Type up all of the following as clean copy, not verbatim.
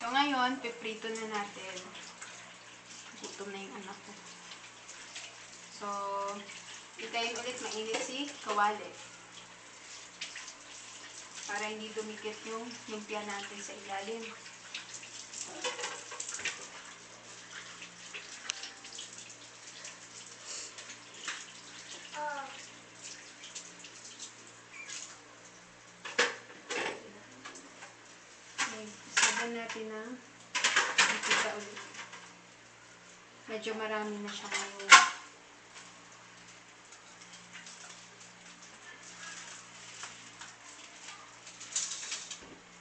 So, ngayon, piprito na natin. Gutom na yung anak ko. So, itayin ulit mainit si kawali. Para hindi dumikit yung lumpia natin sa ilalim. Okay, sabahan natin ng ipita ulit. Medyo marami na siya ngayon.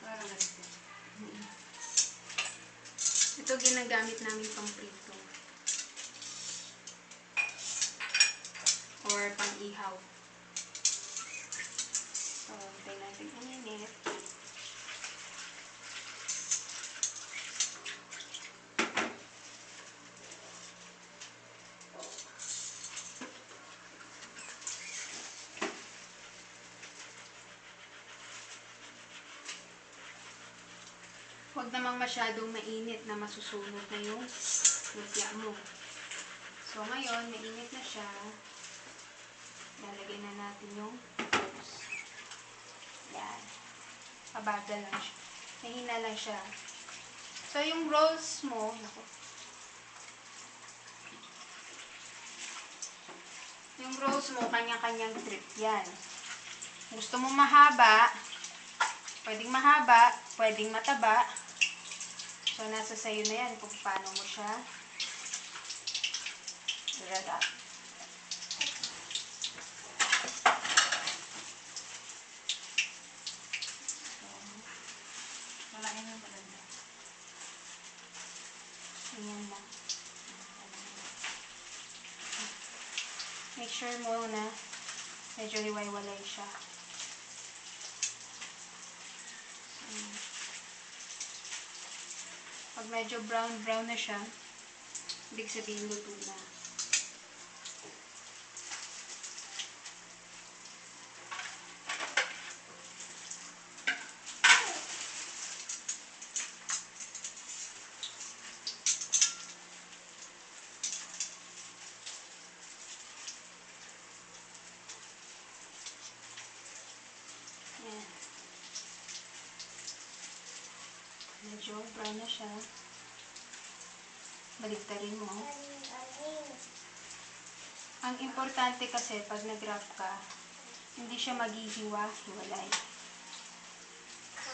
Parang ganito. Ito ginagamit namin pang prito. Or pang ihaw. So, tayo natin uminit. Huwag namang masyadong mainit na masusunog na yung lumpia mo. So, ngayon, mainit na siya. Lalagay na natin yung rolls. Yan. Mabagal lang siya. Mahina lang siya. So, yung rolls mo, naku. Yung rolls mo, kanya-kanyang trip yan. Gusto mo mahaba, pwedeng mahaba, pwedeng mataba. So, nasa sayo na yan kung paano mo siya i-wrap. So, Malaki na maganda. ayan lang. Make sure mo na medyo hiwa-hiwalay siya. Pag medyo brown na siya, ibig sabihin luto na. Ayan. Medyo brown na siya. Baliktarin mo. Ang importante kasi pag nag-wrap ka, hindi siya maghihiwa-hiwalay. So,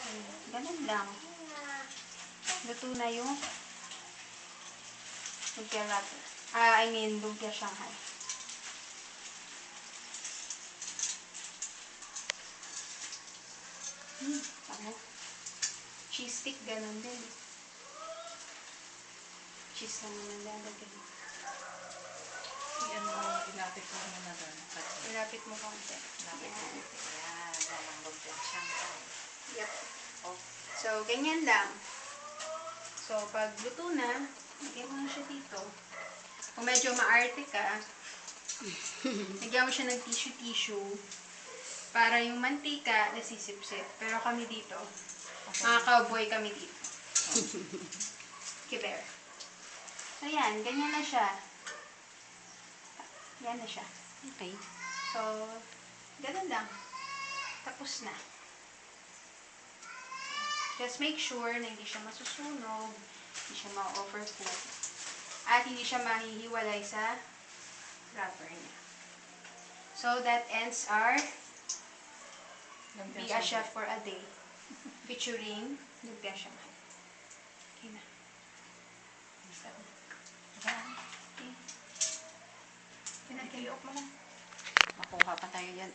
ganun lang. Luto na yung lumpia wrapper. Lumpia Shanghai. Tama. Cheese stick, ganun din. Cheese lang naman lalagyan. Ilapit mo muna doon. Ilapit mo konti. Ilapit mo. Ayan. Yan ang lumpia Shanghai. Yep. Oh. So, ganyan lang. So, pag luto na, lagyan mo na siya dito. Kung medyo maarte ka, lagyan mo siya ng tissue para yung mantika nasisipsip. Pero kami dito, mga cowboy kami dito. Okay, there. So, yan. Ganyan na siya. Yan na siya. Okay. So, ganun lang. Tapos na. Just make sure na hindi siya masusunog, hindi siya ma-overcook, at hindi siya mahihiwalay sa wrapper niya. So, that ends our Be a Chef for a Day featuring Lumpia Shanghai. Okay na. Okay. Makuha pa tayo yan.